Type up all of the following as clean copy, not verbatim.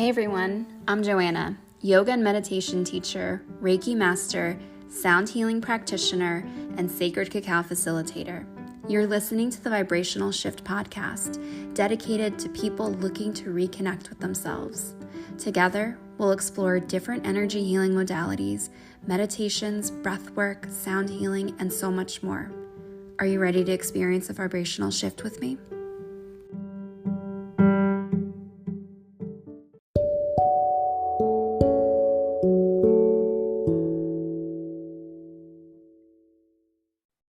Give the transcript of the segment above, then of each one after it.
Hey everyone, I'm Johanna, yoga and meditation teacher, Reiki master, sound healing practitioner, and sacred cacao facilitator. You're listening to the Vibrational Shift podcast, dedicated to people looking to reconnect with themselves. Together, we'll explore different energy healing modalities, meditations, breathwork, sound healing, and so much more. Are you ready to experience a vibrational shift with me?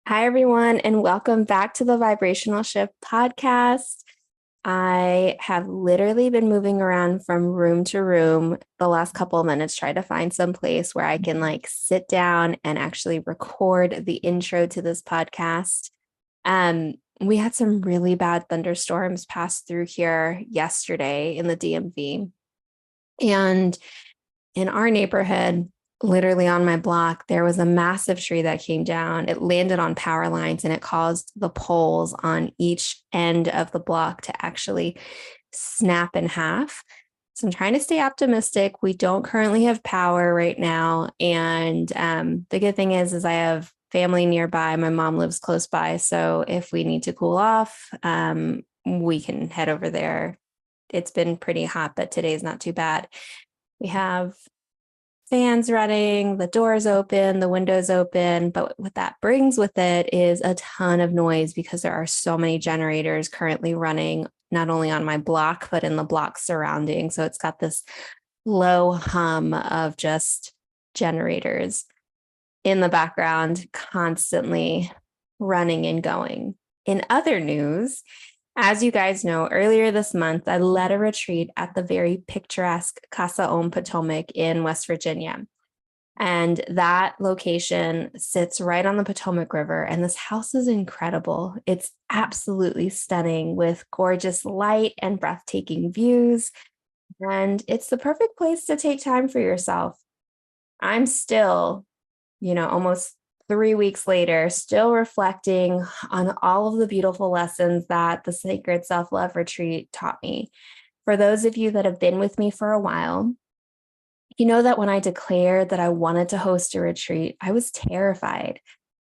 Hi, everyone, and welcome back to the Vibrational Shift podcast. I have literally been moving around from room to room the last couple of minutes, trying to find some place where I can sit down and actually record the intro to this podcast. We had some really bad thunderstorms pass through here yesterday in the DMV. And in our neighborhood, literally on my block, there was a massive tree that came down. It landed on power lines and it caused the poles on each end of the block to actually snap in half. So I'm trying to stay optimistic. We don't currently have power right now. And the good thing is I have family nearby. My mom lives close by. So if we need to cool off, we can head over there. It's been pretty hot, but today's not too bad. We have fans running, the doors open, the windows open, but what that brings with it is a ton of noise because there are so many generators currently running, not only on my block, but in the blocks surrounding. So it's got this low hum of just generators in the background, constantly running and going. In other news, as you guys know, earlier this month, I led a retreat at the very picturesque Casa Om Potomac in West Virginia. And that location sits right on the Potomac River. And this house is incredible. It's absolutely stunning with gorgeous light and breathtaking views. And it's the perfect place to take time for yourself. I'm still, almost 3 weeks later, still reflecting on all of the beautiful lessons that the Sacred Self-Love Retreat taught me. For those of you that have been with me for a while, you know that when I declared that I wanted to host a retreat, I was terrified.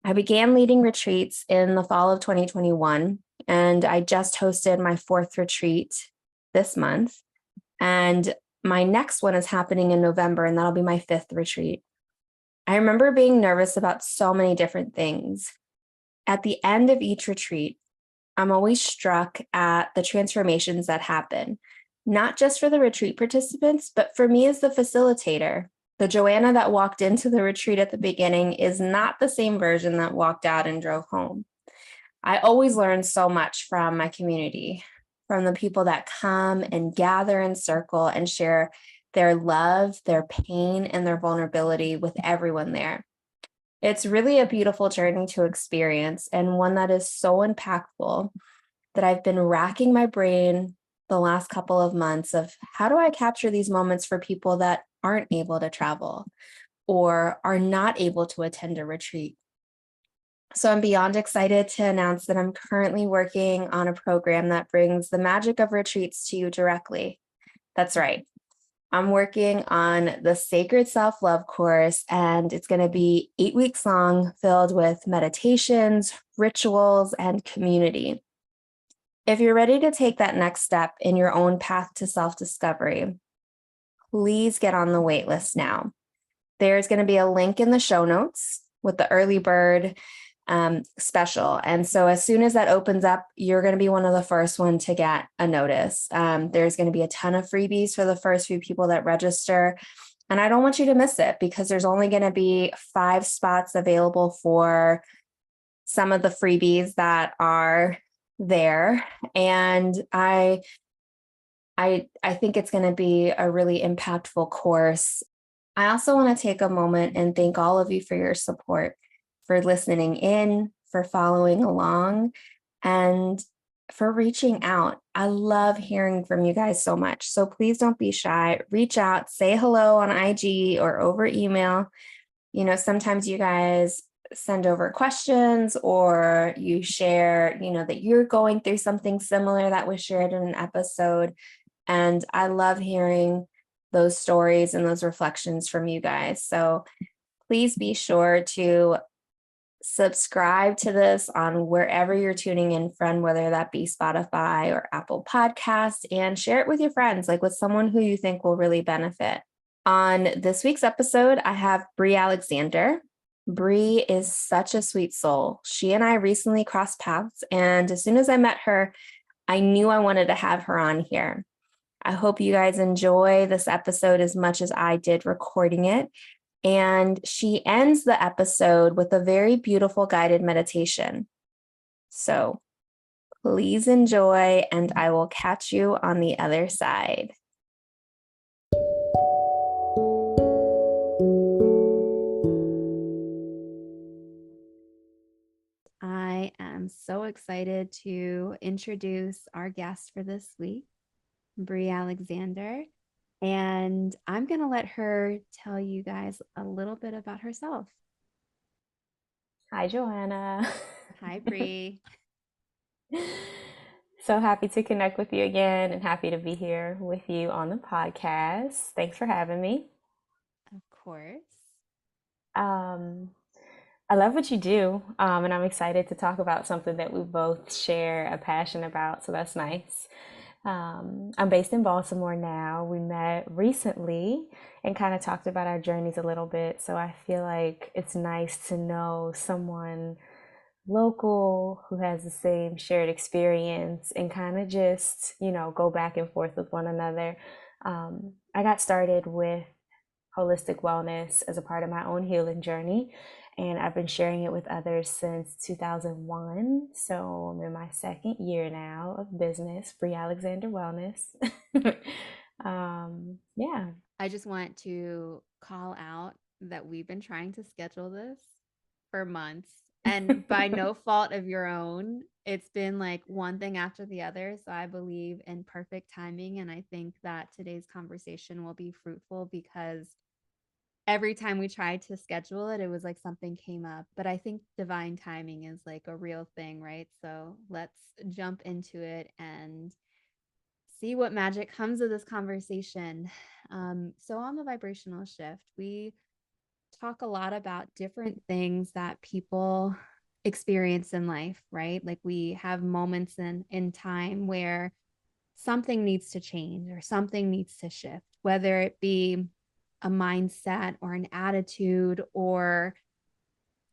I began leading retreats in the fall of 2021, and I just hosted my 4th retreat this month. And my next one is happening in November, and that'll be my 5th retreat. I remember being nervous about so many different things. At the end of each retreat, I'm always struck at the transformations that happen, not just for the retreat participants, but for me as the facilitator. The Johanna that walked into the retreat at the beginning is not the same version that walked out and drove home. I always learn so much from my community, from the people that come and gather in circle and share their love, their pain, and their vulnerability with everyone there. It's really a beautiful journey to experience, and one that is so impactful that I've been racking my brain the last couple of months of how do I capture these moments for people that aren't able to travel or are not able to attend a retreat. So I'm beyond excited to announce that I'm currently working on a program that brings the magic of retreats to you directly. That's right. I'm working on the Sacred Self-Love course, and it's going to be 8 weeks long, filled with meditations, rituals, and community. If you're ready to take that next step in your own path to self-discovery, please get on the wait list now. There's going to be a link in the show notes with the early bird special. And so as soon as that opens up, you're going to be one of the first one to get a notice. There's going to be a ton of freebies for the first few people that register. And I don't want you to miss it because there's only going to be 5 spots available for some of the freebies that are there. And I think it's going to be a really impactful course. I also want to take a moment and thank all of you for your support, for listening in, for following along, and for reaching out. I love hearing from you guys so much. So please don't be shy. Reach out, say hello on IG or over email. Sometimes you guys send over questions or you share, that you're going through something similar that was shared in an episode. And I love hearing those stories and those reflections from you guys. So please be sure to subscribe to this on wherever you're tuning in from, whether that be Spotify or Apple Podcasts, and share it with your friends, like with someone who you think will really benefit. On this week's episode, I have Bri Alexander. Bri is such a sweet soul. She and I recently crossed paths, and as soon as I met her, I knew I wanted to have her on here. I hope you guys enjoy this episode as much as I did recording it. And she ends the episode with a very beautiful guided meditation. So please enjoy, and I will catch you on the other side. I am so excited to introduce our guest for this week, Bri Alexander. And I'm going to let her tell you guys a little bit about herself. Hi, Johanna. Hi, Bri. So happy to connect with you again and happy to be here with you on the podcast. Thanks for having me. Of course. Um, I love what you do, and I'm excited to talk about something that we both share a passion about, so that's nice. I'm based in Baltimore now. We met recently and kind of talked about our journeys a little bit, so I feel like it's nice to know someone local who has the same shared experience and kind of just, go back and forth with one another. I got started with holistic wellness as a part of my own healing journey, and I've been sharing it with others since 2001. So I'm in my second year now of business, Bri Alexander Wellness. Yeah. I just want to call out that we've been trying to schedule this for months, and by no fault of your own, it's been like one thing after the other. So I believe in perfect timing. And I think that today's conversation will be fruitful because every time we tried to schedule it, it was like something came up. But I think divine timing is like a real thing, right? So let's jump into it and see what magic comes of this conversation. So, on the vibrational shift, we talk a lot about different things that people experience in life, right? Like we have moments in time where something needs to change or something needs to shift, whether it be a mindset or an attitude or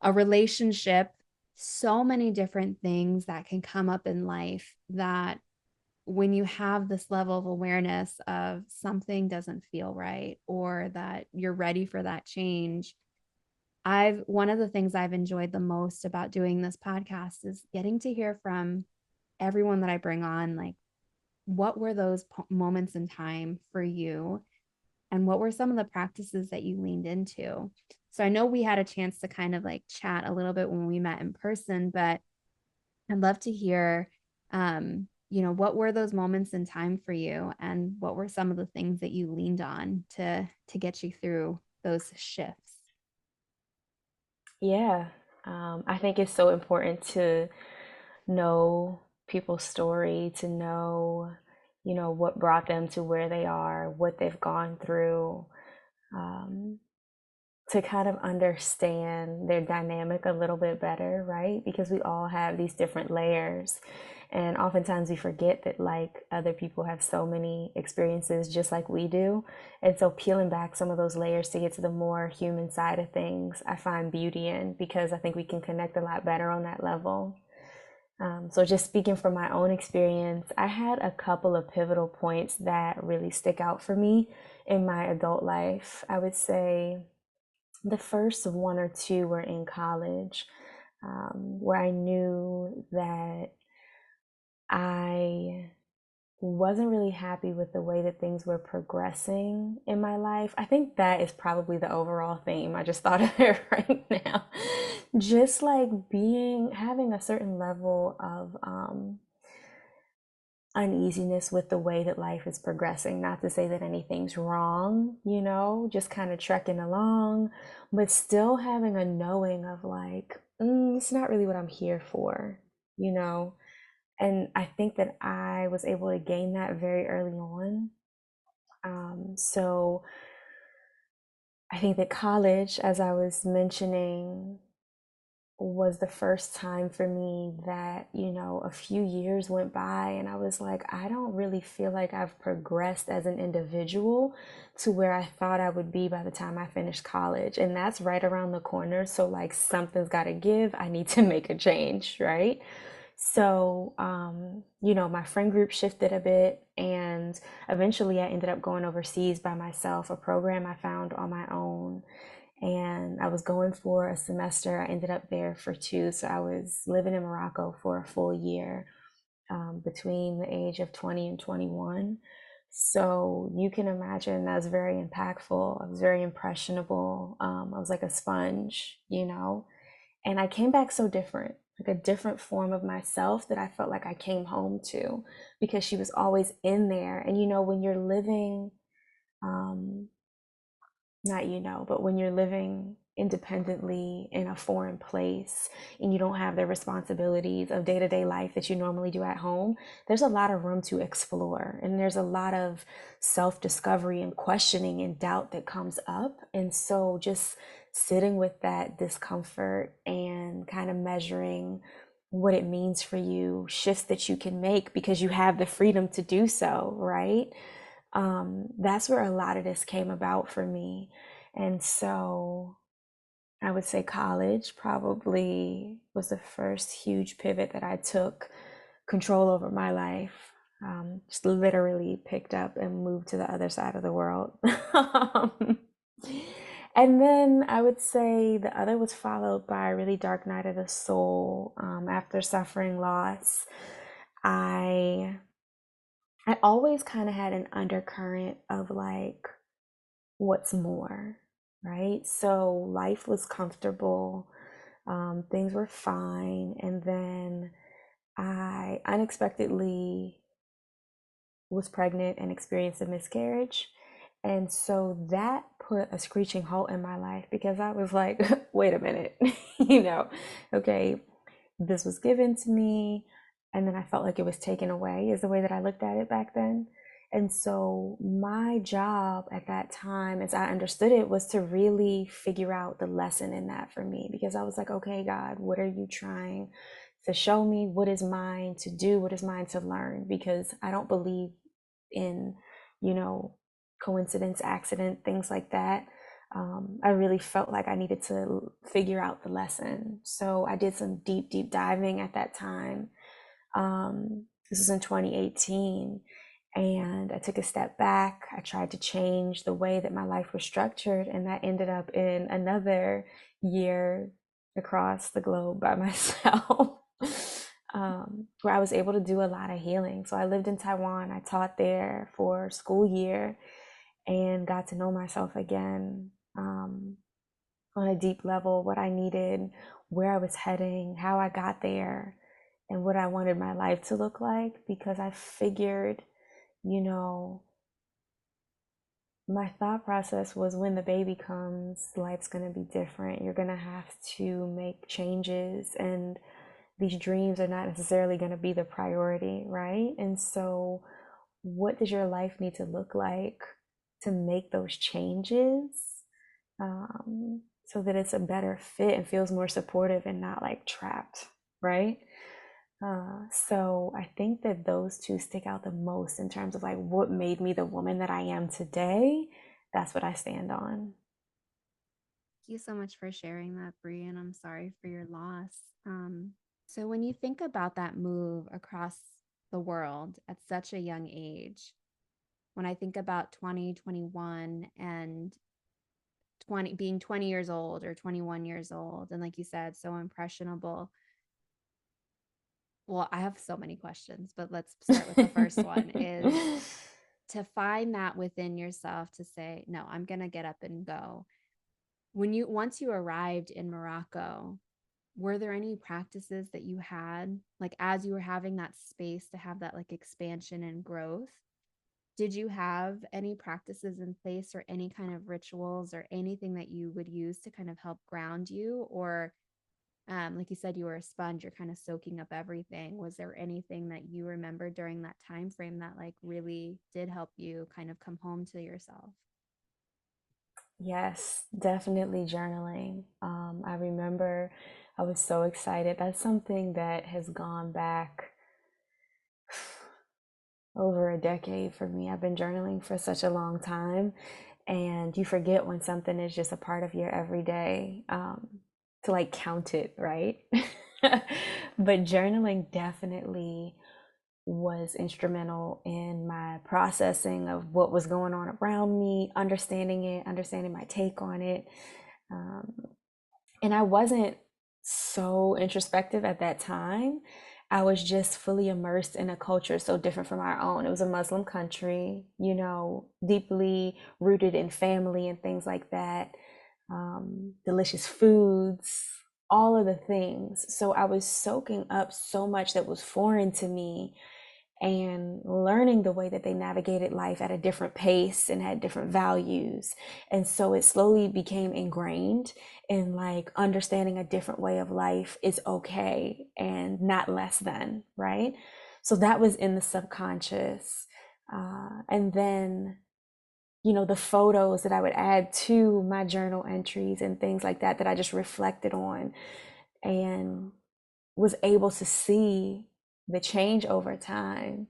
a relationship. So many different things that can come up in life that when you have this level of awareness of something doesn't feel right or that you're ready for that change. I've one of the things I've enjoyed the most about doing this podcast is getting to hear from everyone that I bring on, like what were those moments in time for you and what were some of the practices that you leaned into. So I know we had a chance to kind of like chat a little bit when we met in person, but I'd love to hear, what were those moments in time for you, and what were some of the things that you leaned on to get you through those shifts? Yeah. I think it's so important to know people's story, to know, what brought them to where they are, what they've gone through, um, to kind of understand their dynamic a little bit better, right? Because we all have these different layers. And oftentimes we forget that like other people have so many experiences just like we do. And so peeling back some of those layers to get to the more human side of things, I find beauty in because I think we can connect a lot better on that level. So just speaking from my own experience, I had a couple of pivotal points that really stick out for me in my adult life. I would say the first one or two were in college, where I knew that I wasn't really happy with the way that things were progressing in my life. I think that is probably the overall theme. I just thought of it right now. Just like having a certain level of uneasiness with the way that life is progressing. Not to say that anything's wrong, just kind of trekking along, but still having a knowing of like, it's not really what I'm here for, you know? And I think that I was able to gain that very early on. So I think that college, as I was mentioning, was the first time for me that, a few years went by and I was like, I don't really feel like I've progressed as an individual to where I thought I would be by the time I finished college. And that's right around the corner. So, like, something's got to give. I need to make a change, right? So, my friend group shifted a bit, and eventually I ended up going overseas by myself, a program I found on my own. And I was going for a semester. I ended up there for two. So I was living in Morocco for a full year, between the age of 20 and 21. So you can imagine that was very impactful. I was very impressionable. I was like a sponge. And I came back so different, like a different form of myself that I felt like I came home to because she was always in there. And when you're living, um, not but when you're living independently in a foreign place and you don't have the responsibilities of day-to-day life that you normally do at home, there's a lot of room to explore, and there's a lot of self-discovery and questioning and doubt that comes up. And so just sitting with that discomfort and kind of measuring what it means for you, shifts that you can make because you have the freedom to do so, right? That's where a lot of this came about for me. And so I would say college probably was the first huge pivot that I took control over my life. Just literally picked up and moved to the other side of the world. Um, and then I would say the other was followed by a really dark night of the soul. After suffering loss, I I always kind of had an undercurrent of like, what's more, right? So life was comfortable, things were fine. And then I unexpectedly was pregnant and experienced a miscarriage. And so that put a screeching halt in my life because I was like, wait a minute, you know, okay, this was given to me, and then I felt like it was taken away, is the way that I looked at it back then. And so my job at that time, as I understood it, was to really figure out the lesson in that for me, because I was like, okay, God, what are you trying to show me? What is mine to do? What is mine to learn? Because I don't believe in, you know, coincidence, accident, things like that. I really felt like I needed to figure out the lesson. So I did some deep, deep diving at that time. This was in 2018. And I took a step back. I tried to change the way that my life was structured. And that ended up in another year across the globe by myself, where I was able to do a lot of healing. So I lived in Taiwan. I taught there for school year and got to know myself again, on a deep level, what I needed, where I was heading, how I got there, and what I wanted my life to look like. Because I figured, you know, my thought process was, when the baby comes, life's going to be different. You're going to have to make changes, and these dreams are not necessarily going to be the priority, right? And so, what does your life need to look like to make those changes, so that it's a better fit and feels more supportive and not like trapped, right? So I think that those two stick out the most in terms of like what made me the woman that I am today. That's what I stand on. Thank you so much for sharing that, Bri, and I'm sorry for your loss. So when you think about that move across the world at such a young age, when I think about 2021 and 20 being 20 years old or 21 years old, and like you said, so impressionable. Well, I have so many questions, but let's start with the first one is to find that within yourself to say, no, I'm going to get up and go. Once you arrived in Morocco, were there any practices that you had, like as you were having that space to have that like expansion and growth? Did you have any practices in place or any kind of rituals or anything that you would use to kind of help ground you? Or Like you said, you were a sponge, you're kind of soaking up everything. Was there anything that you remember during that time frame that like really did help you kind of come home to yourself? Yes, definitely journaling. I remember I was so excited. That's something that has gone back over a decade for me. I've been journaling for such a long time, and you forget when something is just a part of your everyday, to like count it, right? But journaling definitely was instrumental in my processing of what was going on around me, understanding it, understanding my take on it. Um, and I wasn't so introspective at that time. I was just fully immersed in a culture so different from our own. It was a Muslim country, deeply rooted in family and things like that, delicious foods, all of the things. So I was soaking up so much that was foreign to me and learning the way that they navigated life at a different pace and had different values. And so it slowly became ingrained in like understanding a different way of life is okay and not less than, right? So that was in the subconscious. And then, the photos that I would add to my journal entries and things like that, that I just reflected on and was able to see the change over time.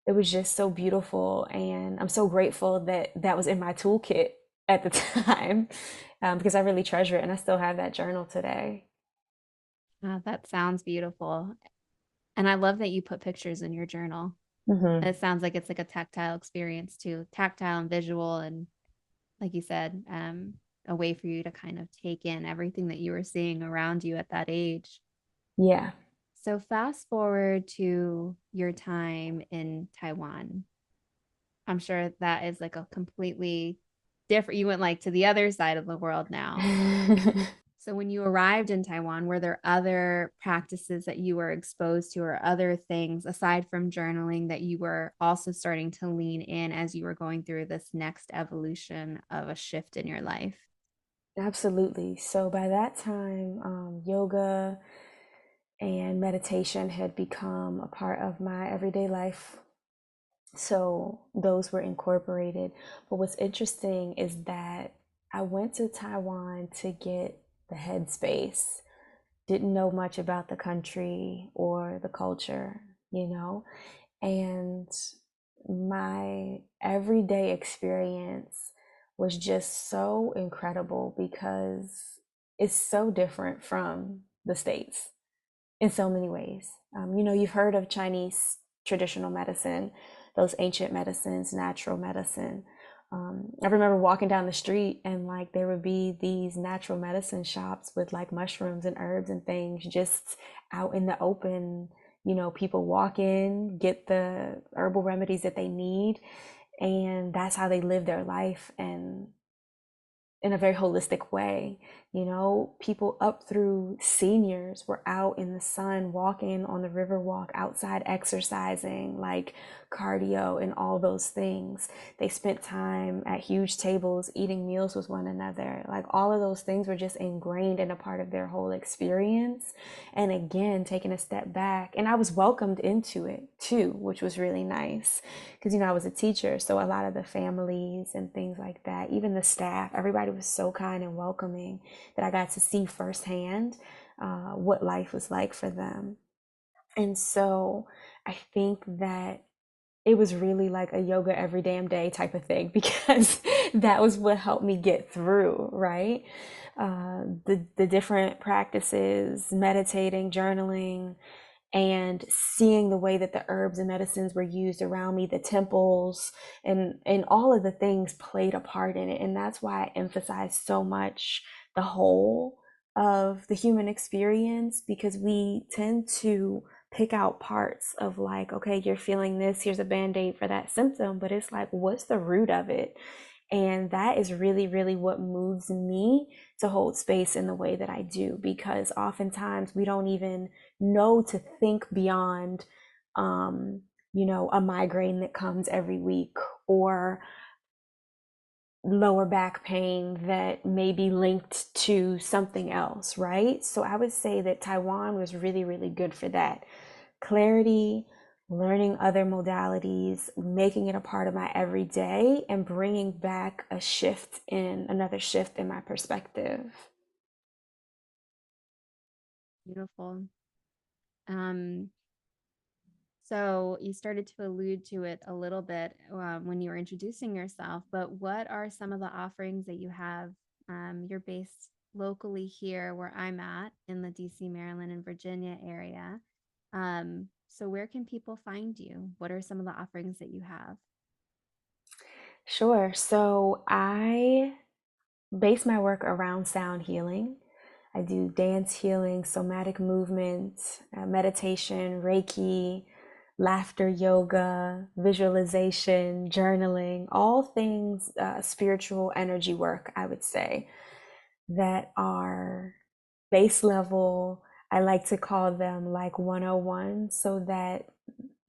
It was just so beautiful, and I'm so grateful that that was in my toolkit at the time, because I really treasure it, and I still have that journal today. That sounds beautiful. And I love that you put pictures in your journal. Hmm. It sounds like it's like a tactile experience too, tactile and visual. And like you said, a way for you to kind of take in everything that you were seeing around you at that age. Yeah. So fast forward to your time in Taiwan. I'm sure that is like a completely different, you went like to the other side of the world now. So when you arrived in Taiwan, were there other practices that you were exposed to or other things aside from journaling that you were also starting to lean in as you were going through this next evolution of a shift in your life? Absolutely. So by that time, yoga and meditation had become a part of my everyday life. So those were incorporated. But what's interesting is that I went to Taiwan to get the headspace. Didn't know much about the country or the culture, and my everyday experience was just so incredible because it's so different from the States in so many ways. You've heard of Chinese traditional medicine, those ancient medicines, natural medicine. I remember walking down the street and like there would be these natural medicine shops with like mushrooms and herbs and things just out in the open. People walk in, get the herbal remedies that they need, and that's how they live their life. And in a very holistic way. People up through seniors were out in the sun, walking on the river walk, outside exercising, like cardio and all those things. They spent time at huge tables eating meals with one another. Like all of those things were just ingrained in a part of their whole experience. And again, taking a step back, and I was welcomed into it too, which was really nice because I was a teacher, so a lot of the families and things like that, even the staff, everybody was so kind and welcoming that I got to see firsthand what life was like for them. And so I think that it was really like a yoga every damn day type of thing because that was what helped me get through, right? The different practices, meditating, journaling, and seeing the way that the herbs and medicines were used around me, the temples, and all of the things played a part in it. And that's why I emphasize so much the whole of the human experience, because we tend to pick out parts of like, okay, you're feeling this, here's a band-aid for that symptom, but it's like, what's the root of it? And that is really, really what moves me to hold space in the way that I do, because oftentimes we don't even know to think beyond, a migraine that comes every week, or lower back pain that may be linked to something else, right? So I would say that Taiwan was really, really good for that. Clarity, learning other modalities, making it a part of my everyday, and bringing back another shift in my perspective. Beautiful. Um, so you started to allude to it a little bit when you were introducing yourself, but what are some of the offerings that you have? You're based locally here where I'm at in the DC, Maryland, and Virginia area. So where can people find you? What are some of the offerings that you have? Sure. So I base my work around sound healing. I do dance healing, somatic movement, meditation, Reiki, laughter yoga, visualization, journaling, all things spiritual energy work, I would say, that are base level. I like to call them like 101 so that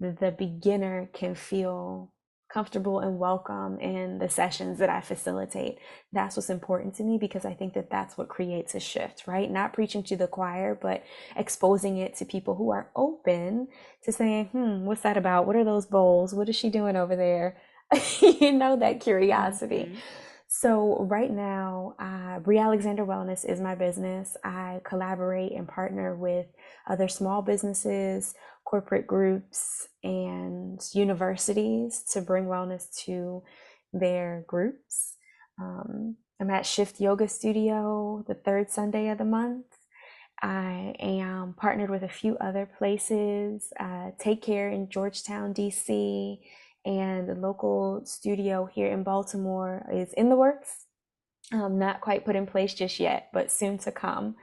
the beginner can feel comfortable and welcome in the sessions that I facilitate. That's what's important to me because I think that that's what creates a shift, right? Not preaching to the choir, but exposing it to people who are open to saying, what's that about? What are those bowls? What is she doing over there? That curiosity. Mm-hmm. So right now, Bri Alexander Wellness is my business. I collaborate and partner with other small businesses, corporate groups, and universities to bring wellness to their groups. I'm at Shift Yoga Studio the third Sunday of the month. I am partnered with a few other places, Take Care in Georgetown, DC, and the local studio here in Baltimore is in the works. Not quite put in place just yet, but soon to come.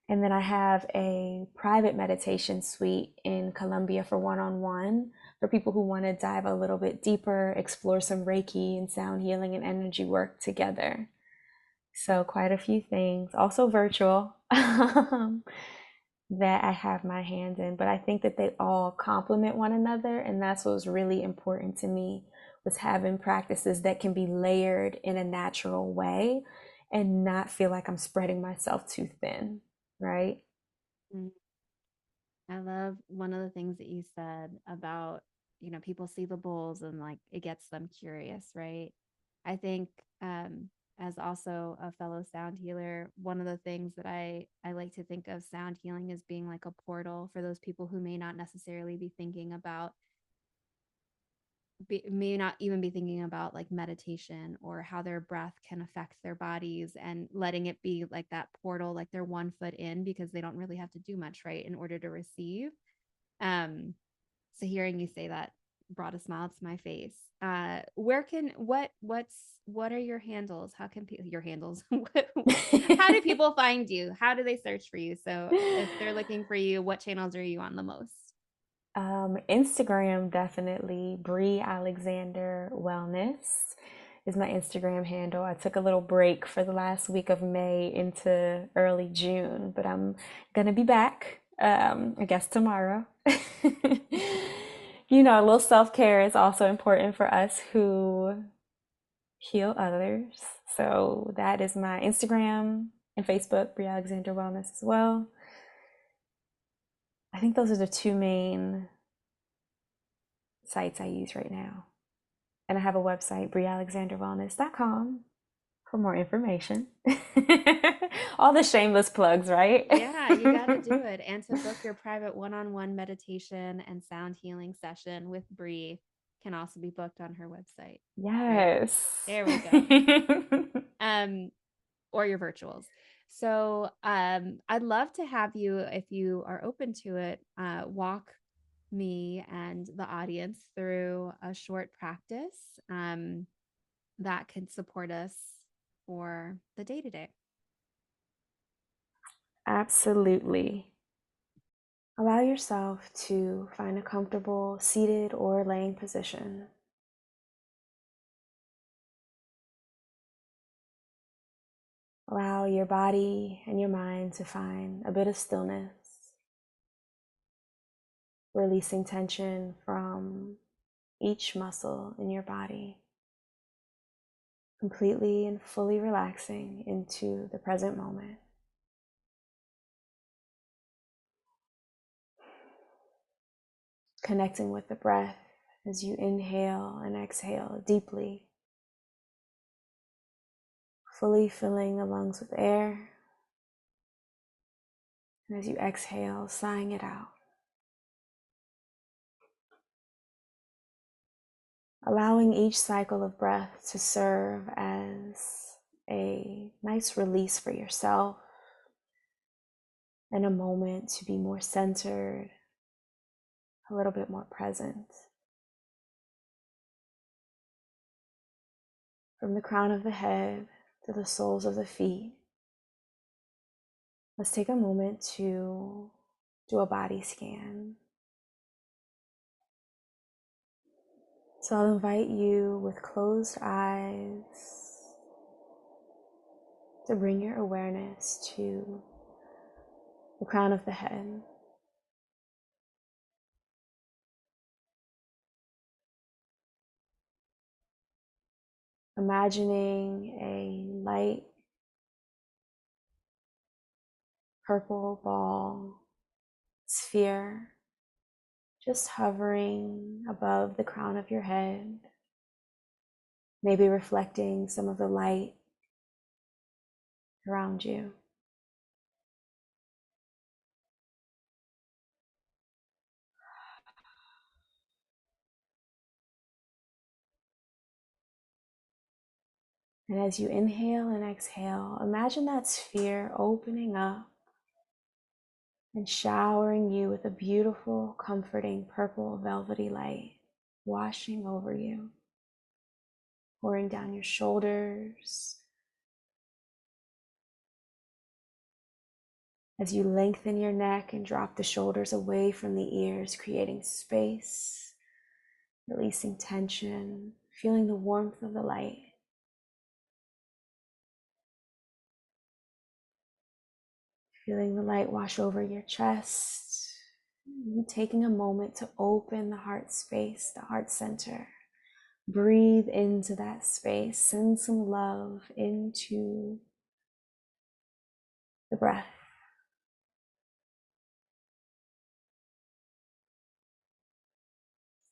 And then I have a private meditation suite in Columbia for one-on-one for people who want to dive a little bit deeper, explore some Reiki and sound healing and energy work together. So quite a few things, also virtual, that I have my hand in. But I think that they all complement one another, and that's what was really important to me was having practices that can be layered in a natural way and not feel like I'm spreading myself too thin, right? I love one of the things that you said about, people see the bowls and like it gets them curious, right? I think as also a fellow sound healer, one of the things that I like to think of sound healing as being like a portal for those people who may not necessarily be thinking about may not even be thinking about like meditation or how their breath can affect their bodies and letting it be like that portal, like they're 1 foot in because they don't really have to do much, right, in order to receive. um, so hearing you say that brought a smile to my face. Where can what are your handles? How can people your handles? How do people find you? How do they search for you? So if they're looking for you, what channels are you on the most? Instagram, definitely. Bri Alexander Wellness is my Instagram handle. I took a little break for the last week of May into early June, but I'm gonna be back, I guess tomorrow. A little self-care is also important for us who heal others. So that is my Instagram and Facebook, Bri Alexander Wellness as well. I think those are the two main sites I use right now. And I have a website, brialexanderwellness.com, for more information. All the shameless plugs, right? Yeah, you got to do it. And to book your private one-on-one meditation and sound healing session with Bri can also be booked on her website. Right. Yes. There we go. Um, or your virtuals. So I'd love to have you, if you are open to it, walk me and the audience through a short practice that could support us for the day to day. Absolutely. Allow yourself to find a comfortable seated or laying position. Allow your body and your mind to find a bit of stillness, releasing tension from each muscle in your body. completely and fully relaxing into the present moment. Connecting with the breath as you inhale and exhale deeply, fully filling the lungs with air, and as you exhale, sighing it out. Allowing each cycle of breath to serve as a nice release for yourself and a moment to be more centered, a little bit more present. From the crown of the head to the soles of the feet, let's take a moment to do a body scan. So I'll invite you with closed eyes to bring your awareness to the crown of the head. Imagining a light purple ball, sphere, just hovering above the crown of your head, maybe reflecting some of the light around you. And as you inhale and exhale, imagine that sphere opening up and showering you with a beautiful, comforting, purple, velvety light, washing over you, pouring down your shoulders. As you lengthen your neck and drop the shoulders away from the ears, creating space, releasing tension, feeling the warmth of the light. Feeling the light wash over your chest, and taking a moment to open the heart space, the heart center. Breathe into that space, send some love into the breath.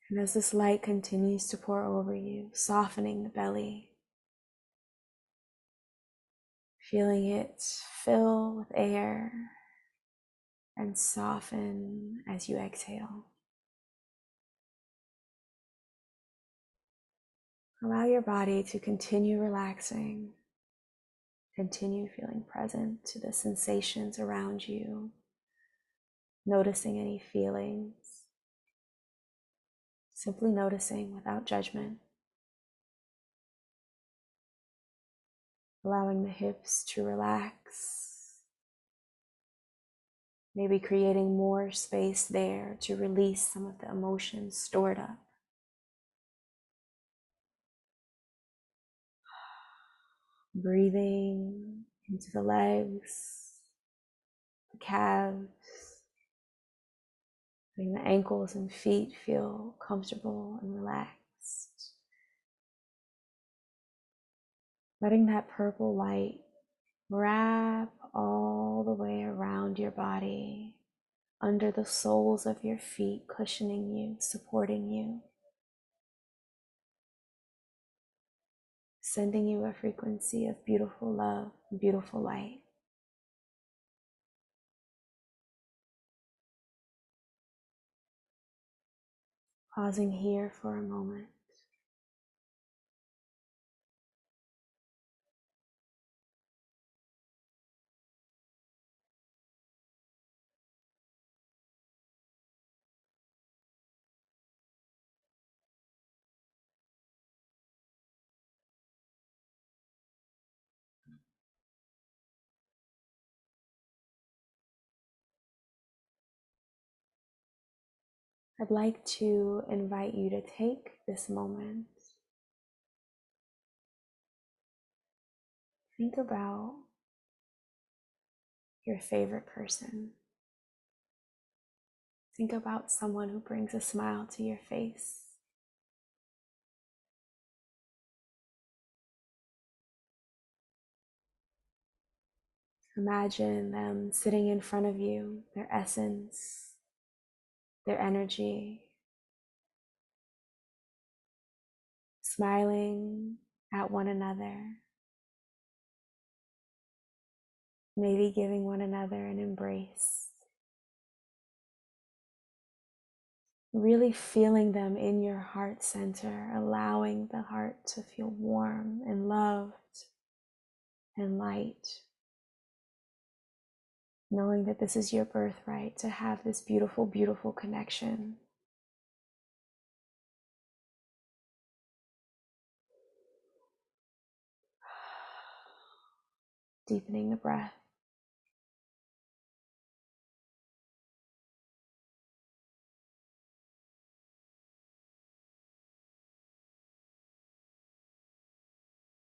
And as this light continues to pour over you, softening the belly, feeling it fill with air and soften as you exhale. Allow your body to continue relaxing, continue feeling present to the sensations around you, noticing any feelings, simply noticing without judgment. Allowing the hips to relax, maybe creating more space there to release some of the emotions stored up. Breathing into the legs, the calves, letting the ankles and feet feel comfortable and relaxed. Letting that purple light wrap all the way around your body, under the soles of your feet, cushioning you, supporting you, sending you a frequency of beautiful love, beautiful light. Pausing here for a moment. I'd like to invite you to take this moment. Think about your favorite person. Think about someone who brings a smile to your face. Imagine them sitting in front of you, their essence, their energy, smiling at one another, maybe giving one another an embrace, really feeling them in your heart center, allowing the heart to feel warm and loved and light, knowing that this is your birthright to have this beautiful, beautiful connection. Deepening the breath.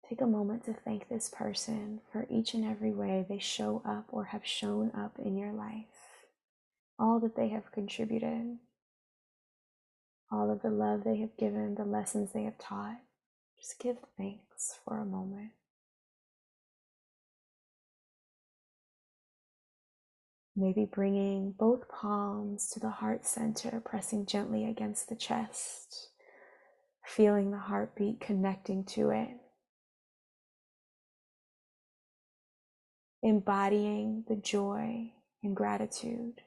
Take a moment to thank this person for each and every way they show up or have shown up in your life. All that they have contributed, all of the love they have given, the lessons they have taught. Just give thanks for a moment. Maybe bringing both palms to the heart center, pressing gently against the chest, feeling the heartbeat connecting to it. Embodying the joy and gratitude.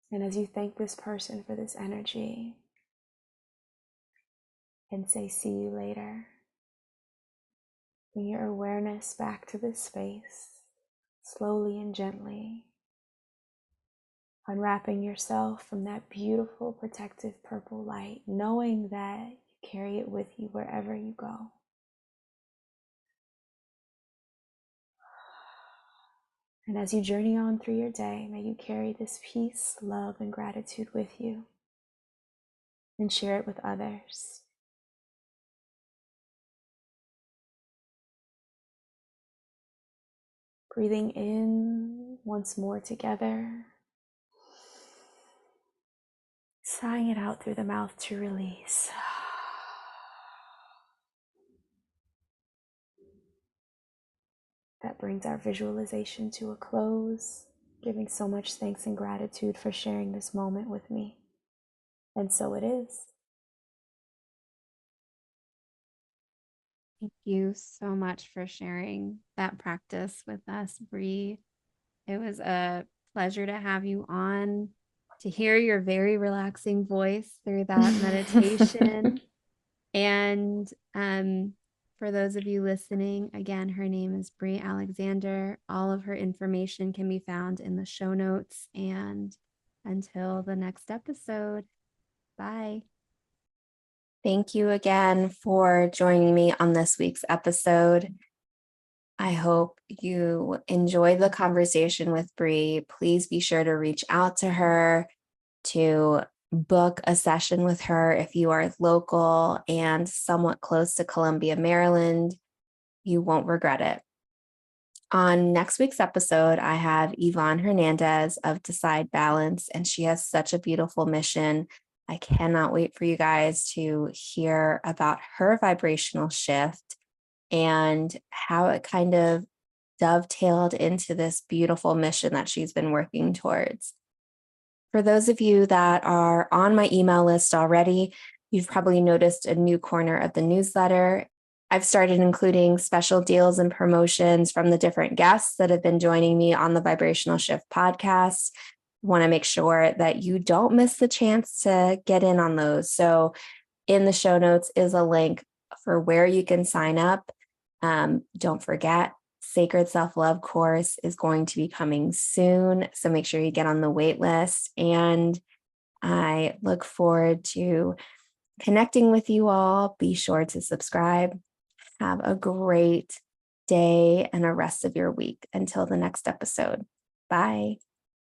And as you thank this person for this energy and say, see you later, bring your awareness back to this space, slowly and gently, unwrapping yourself from that beautiful protective purple light, knowing that you carry it with you wherever you go. And as you journey on through your day, may you carry this peace, love, and gratitude with you and share it with others. Breathing in once more together. Sighing it out through the mouth to release. That brings our visualization to a close, giving so much thanks and gratitude for sharing this moment with me. And so it is. Thank you so much for sharing that practice with us, Bri. It was a pleasure to have you on, to hear your very relaxing voice through that meditation. And for those of you listening, again, her name is Bri Alexander. All of her information can be found in the show notes. And until the next episode, bye. Thank you again for joining me on this week's episode. I hope you enjoyed the conversation with Bri. Please be sure to reach out to her, to book a session with her if you are local and somewhat close to Columbia, Maryland. You won't regret it. On next week's episode, I have Yvonne Hernandez of Decide Balance, and she has such a beautiful mission. I cannot wait for you guys to hear about her vibrational shift and how it kind of dovetailed into this beautiful mission that she's been working towards. For those of you that are on my email list already, you've probably noticed a new corner of the newsletter. I've started including special deals and promotions from the different guests that have been joining me on the Vibrational Shift podcast. Want to make sure that you don't miss the chance to get in on those. So in the show notes is a link for where you can sign up. Don't forget, Sacred Self-Love course is going to be coming soon. So make sure you get on the wait list. And I look forward to connecting with you all. Be sure to subscribe. Have a great day and a rest of your week until the next episode. Bye.